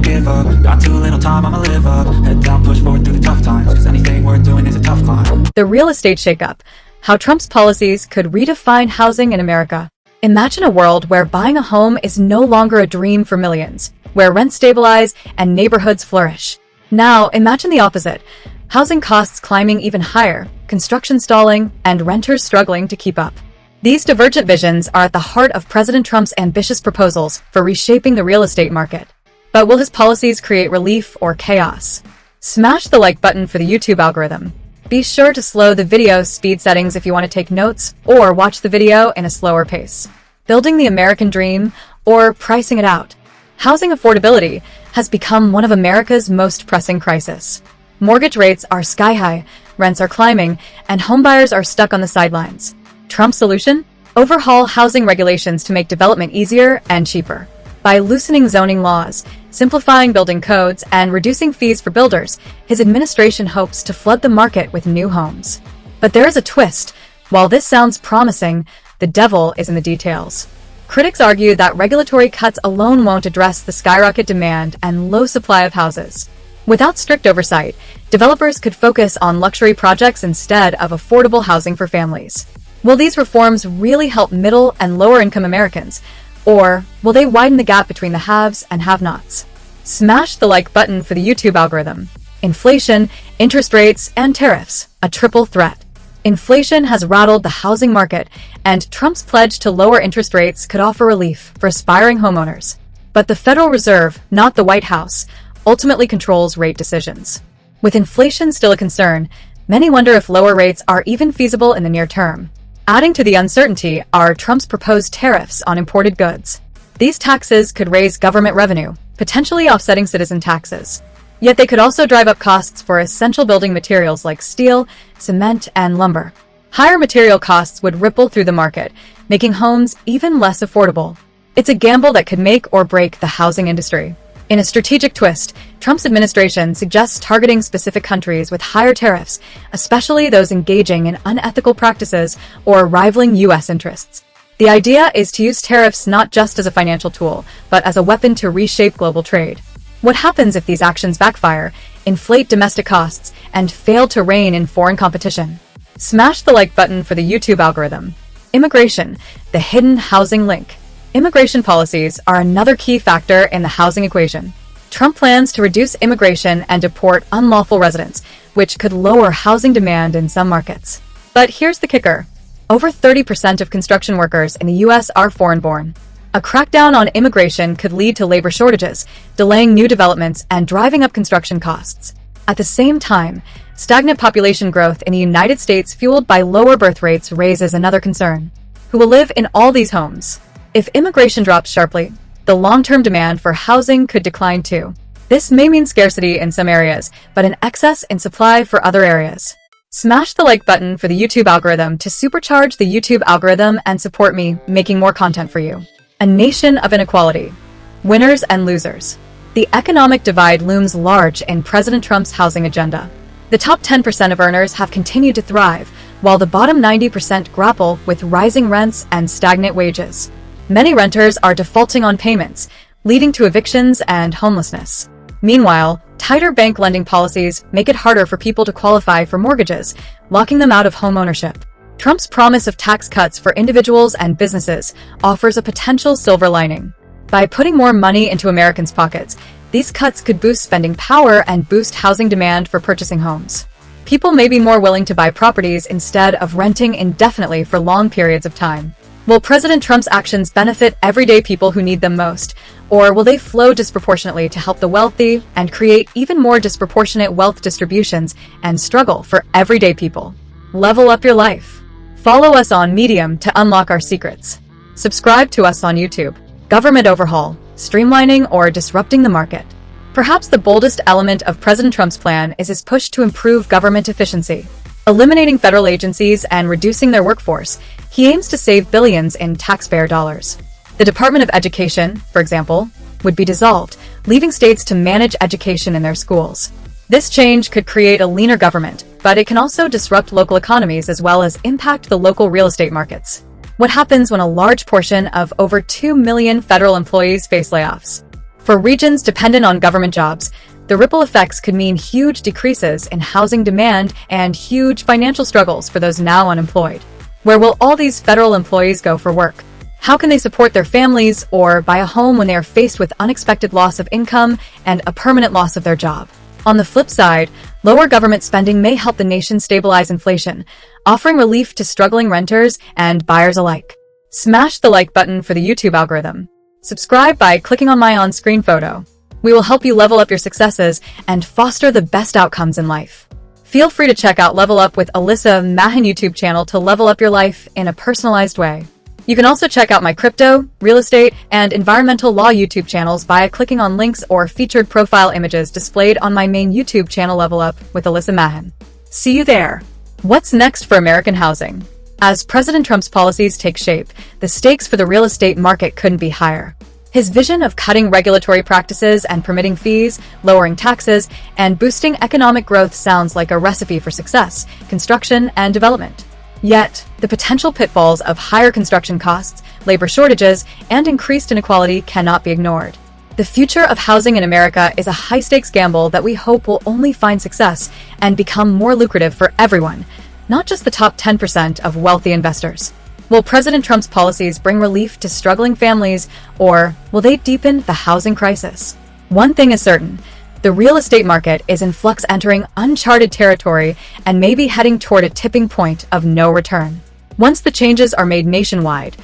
give up. Got too little time, I'ma live up. Head down, push forward through the tough times, cause anything worth doing is a tough climb. The real estate shakeup. How Trump's policies could redefine housing in America. Imagine a world where buying a home is no longer a dream for millions, where rents stabilize and neighborhoods flourish. Now, imagine the opposite. Housing costs climbing even higher, construction stalling, and renters struggling to keep up. These divergent visions are at the heart of President Trump's ambitious proposals for reshaping the real estate market. But will his policies create relief or chaos? Smash the like button for the YouTube algorithm. Be sure to slow the video speed settings if you want to take notes or watch the video in a slower pace. Building the American dream or pricing it out. Housing affordability has become one of America's most pressing crises. Mortgage rates are sky high, rents are climbing, and homebuyers are stuck on the sidelines. Trump's solution? Overhaul housing regulations to make development easier and cheaper. By loosening zoning laws, simplifying building codes, and reducing fees for builders, his administration hopes to flood the market with new homes. But there is a twist. While this sounds promising, the devil is in the details. Critics argue that regulatory cuts alone won't address the skyrocket demand and low supply of houses. Without strict oversight, developers could focus on luxury projects instead of affordable housing for families. Will these reforms really help middle and lower-income Americans? Or will they widen the gap between the haves and have-nots? Smash the like button for the YouTube algorithm. Inflation, interest rates, and tariffs, a triple threat. Inflation has rattled the housing market, and Trump's pledge to lower interest rates could offer relief for aspiring homeowners. But the Federal Reserve, not the White House, ultimately controls rate decisions. With inflation still a concern, many wonder if lower rates are even feasible in the near term. Adding to the uncertainty are Trump's proposed tariffs on imported goods. These taxes could raise government revenue, potentially offsetting citizen taxes. Yet they could also drive up costs for essential building materials like steel, cement, and lumber. Higher material costs would ripple through the market, making homes even less affordable. It's a gamble that could make or break the housing industry. In a strategic twist, Trump's administration suggests targeting specific countries with higher tariffs, especially those engaging in unethical practices or rivaling U.S. interests. The idea is to use tariffs not just as a financial tool, but as a weapon to reshape global trade. What happens if these actions backfire, inflate domestic costs, and fail to rein in foreign competition? Smash the like button for the YouTube algorithm. Immigration, the hidden housing link. Immigration policies are another key factor in the housing equation. Trump plans to reduce immigration and deport unlawful residents, which could lower housing demand in some markets. But here's the kicker. Over 30% of construction workers in the U.S. are foreign-born. A crackdown on immigration could lead to labor shortages, delaying new developments and driving up construction costs. At the same time, stagnant population growth in the United States fueled by lower birth rates raises another concern. Who will live in all these homes? If immigration drops sharply, the long-term demand for housing could decline too. This may mean scarcity in some areas, but an excess in supply for other areas. Smash the like button for the YouTube algorithm to supercharge the YouTube algorithm and support me making more content for you. A nation of inequality. Winners and losers. The economic divide looms large in President Trump's housing agenda. The top 10% of earners have continued to thrive, while the bottom 90% grapple with rising rents and stagnant wages. Many renters are defaulting on payments, leading to evictions and homelessness. Meanwhile, tighter bank lending policies make it harder for people to qualify for mortgages, locking them out of home ownership. Trump's promise of tax cuts for individuals and businesses offers a potential silver lining. By putting more money into Americans' pockets, these cuts could boost spending power and boost housing demand for purchasing homes. People may be more willing to buy properties instead of renting indefinitely for long periods of time. Will President Trump's actions benefit everyday people who need them most, or will they flow disproportionately to help the wealthy and create even more disproportionate wealth distributions and struggle for everyday people? Level up your life. Follow us on Medium to unlock our secrets. Subscribe to us on YouTube. Government overhaul, streamlining or disrupting the market. Perhaps the boldest element of President Trump's plan is his push to improve government efficiency. Eliminating federal agencies and reducing their workforce, he aims to save billions in taxpayer dollars. The Department of Education, for example, would be dissolved, leaving states to manage education in their schools. This change could create a leaner government, but it can also disrupt local economies as well as impact the local real estate markets. What happens when a large portion of over 2 million federal employees face layoffs? For regions dependent on government jobs, the ripple effects could mean huge decreases in housing demand and huge financial struggles for those now unemployed. Where will all these federal employees go for work? How can they support their families or buy a home when they are faced with unexpected loss of income and a permanent loss of their job? On the flip side, lower government spending may help the nation stabilize inflation, offering relief to struggling renters and buyers alike. Smash the like button for the YouTube algorithm. Subscribe by clicking on my on-screen photo. We will help you level up your successes and foster the best outcomes in life. Feel free to check out Level Up with Alyssa Mahan YouTube channel to level up your life in a personalized way. You can also check out my crypto, real estate, and environmental law YouTube channels by clicking on links or featured profile images displayed on my main YouTube channel Level Up with Alyssa Mahan. See you there! What's next for American housing? As President Trump's policies take shape, the stakes for the real estate market couldn't be higher. His vision of cutting regulatory practices and permitting fees, lowering taxes, and boosting economic growth sounds like a recipe for success, construction, and development. Yet, the potential pitfalls of higher construction costs, labor shortages, and increased inequality cannot be ignored. The future of housing in America is a high-stakes gamble that we hope will only find success and become more lucrative for everyone, not just the top 10% of wealthy investors. Will President Trump's policies bring relief to struggling families, or will they deepen the housing crisis? One thing is certain. The real estate market is in flux, entering uncharted territory and may be heading toward a tipping point of no return. Once the changes are made nationwide,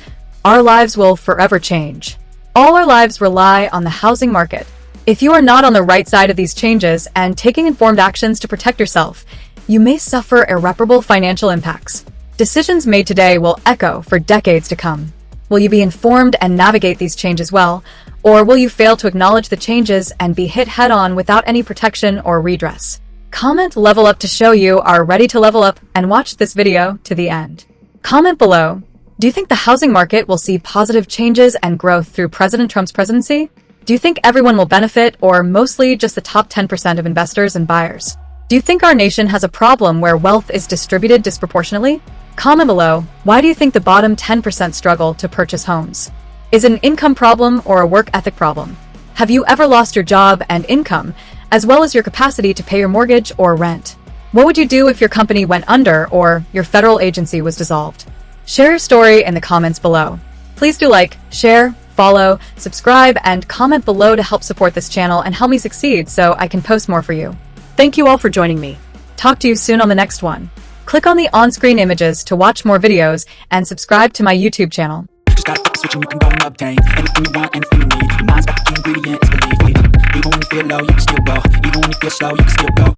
our lives will forever change. All our lives rely on the housing market. If you are not on the right side of these changes and taking informed actions to protect yourself, you may suffer irreparable financial impacts. Decisions made today will echo for decades to come. Will you be informed and navigate these changes well, or will you fail to acknowledge the changes and be hit head-on without any protection or redress? Comment Level Up to show you are ready to level up and watch this video to the end. Comment below. Do you think the housing market will see positive changes and growth through President Trump's presidency? Do you think everyone will benefit, or mostly just the top 10% of investors and buyers? Do you think our nation has a problem where wealth is distributed disproportionately? Comment below, why do you think the bottom 10% struggle to purchase homes? Is it an income problem or a work ethic problem? Have you ever lost your job and income, as well as your capacity to pay your mortgage or rent? What would you do if your company went under or your federal agency was dissolved? Share your story in the comments below. Please do like, share, follow, subscribe, and comment below to help support this channel and help me succeed so I can post more for you. Thank you all for joining me. Talk to you soon on the next one. Click on the on-screen images to watch more videos and subscribe to my YouTube channel. Just gotta flip the switch and you can go and obtain anything you want, anything you need. Your mind's got the key ingredient, it's belief. Even when you feel low, you can still go. Even when you feel slow, you can still go.